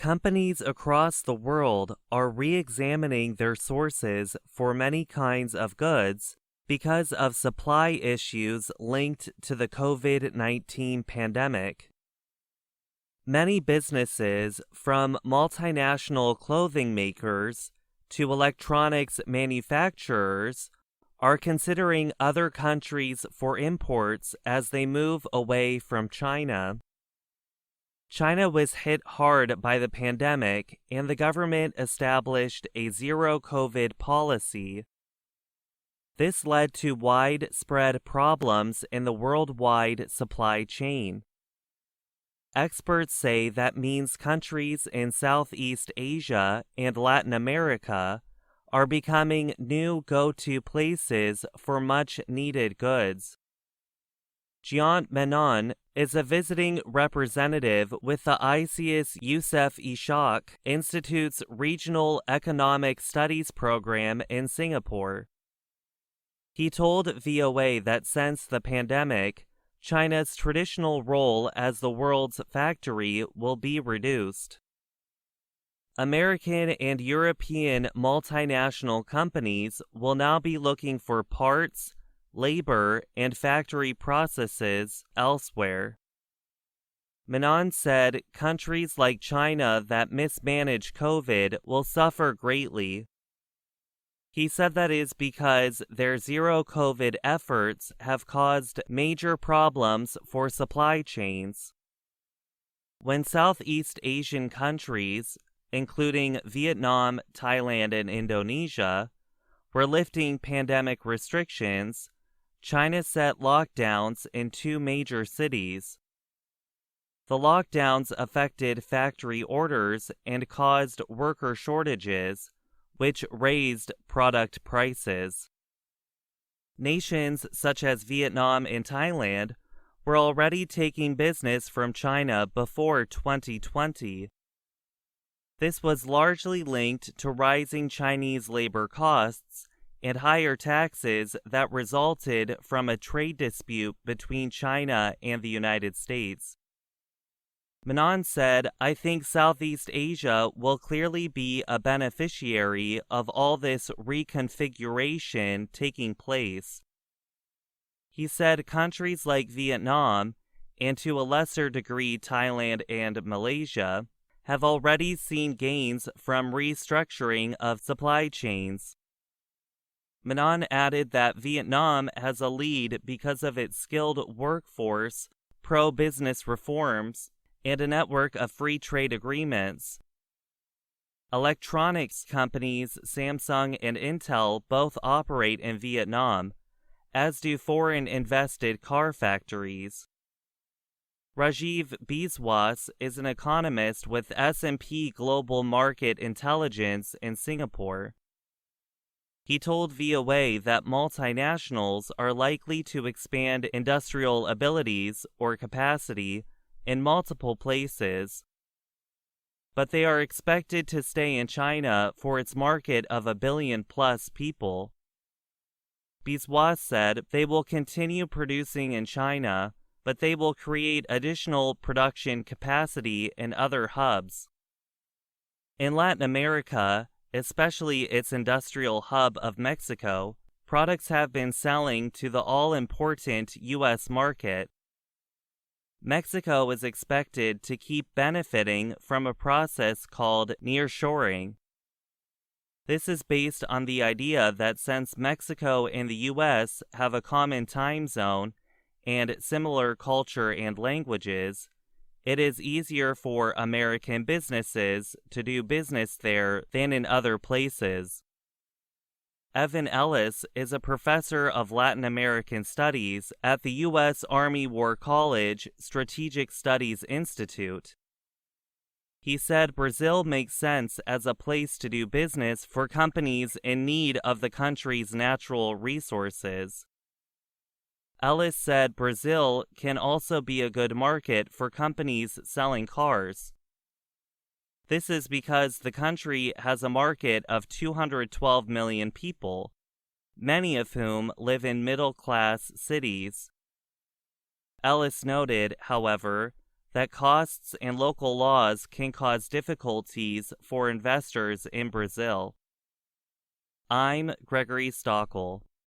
Companies across the world are re-examining their sources for many kinds of goods because of supply issues linked to the COVID-19 pandemic. Many businesses, from multinational clothing makers to electronics manufacturers, are considering other countries for imports as they move away from China. China was hit hard by the pandemic, and the government established a zero-COVID policy. This led to widespread problems in the worldwide supply chain. Experts say that means countries in Southeast Asia and Latin America are becoming new go-to places for much-needed goods. Jian Menon is a visiting representative with the ICIS Yusof Ishak Institute's Regional Economic Studies program in Singapore. He told VOA that since the pandemic, China's traditional role as the world's factory will be reduced. American and European multinational companies will now be looking for parts, labor, and factory processes elsewhere. Menon said countries like China that mismanage COVID will suffer greatly. He said that is because their zero-COVID efforts have caused major problems for supply chains. When Southeast Asian countries, including Vietnam, Thailand, and Indonesia, were lifting pandemic restrictions, China set lockdowns in 2 major cities. The lockdowns affected factory orders and caused worker shortages, which raised product prices. Nations such as Vietnam and Thailand were already taking business from China before 2020. This was largely linked to rising Chinese labor costs and higher taxes that resulted from a trade dispute between China and the United States. Menon said, "I think Southeast Asia will clearly be a beneficiary of all this reconfiguration taking place." He said countries like Vietnam, and to a lesser degree Thailand and Malaysia, have already seen gains from restructuring of supply chains. Menon added that Vietnam has a lead because of its skilled workforce, pro-business reforms, and a network of free trade agreements. Electronics companies Samsung and Intel both operate in Vietnam, as do foreign-invested car factories. Rajiv Biswas is an economist with S&P Global Market Intelligence in Singapore. He told VOA that multinationals are likely to expand industrial abilities or capacity in multiple places, but they are expected to stay in China for its market of 1 billion-plus people. Biswas said they will continue producing in China, but they will create additional production capacity in other hubs. In Latin America, especially its industrial hub of Mexico, products have been selling to the all-important U.S. market. Mexico is expected to keep benefiting from a process called nearshoring. This is based on the idea that since Mexico and the U.S. have a common time zone and similar culture and languages, it is easier for American businesses to do business there than in other places. Evan Ellis is a professor of Latin American Studies at the U.S. Army War College Strategic Studies Institute. He said Brazil makes sense as a place to do business for companies in need of the country's natural resources. Ellis said Brazil can also be a good market for companies selling cars. This is because the country has a market of 212 million people, many of whom live in middle-class cities. Ellis noted, however, that costs and local laws can cause difficulties for investors in Brazil. I'm Gregory Stockel.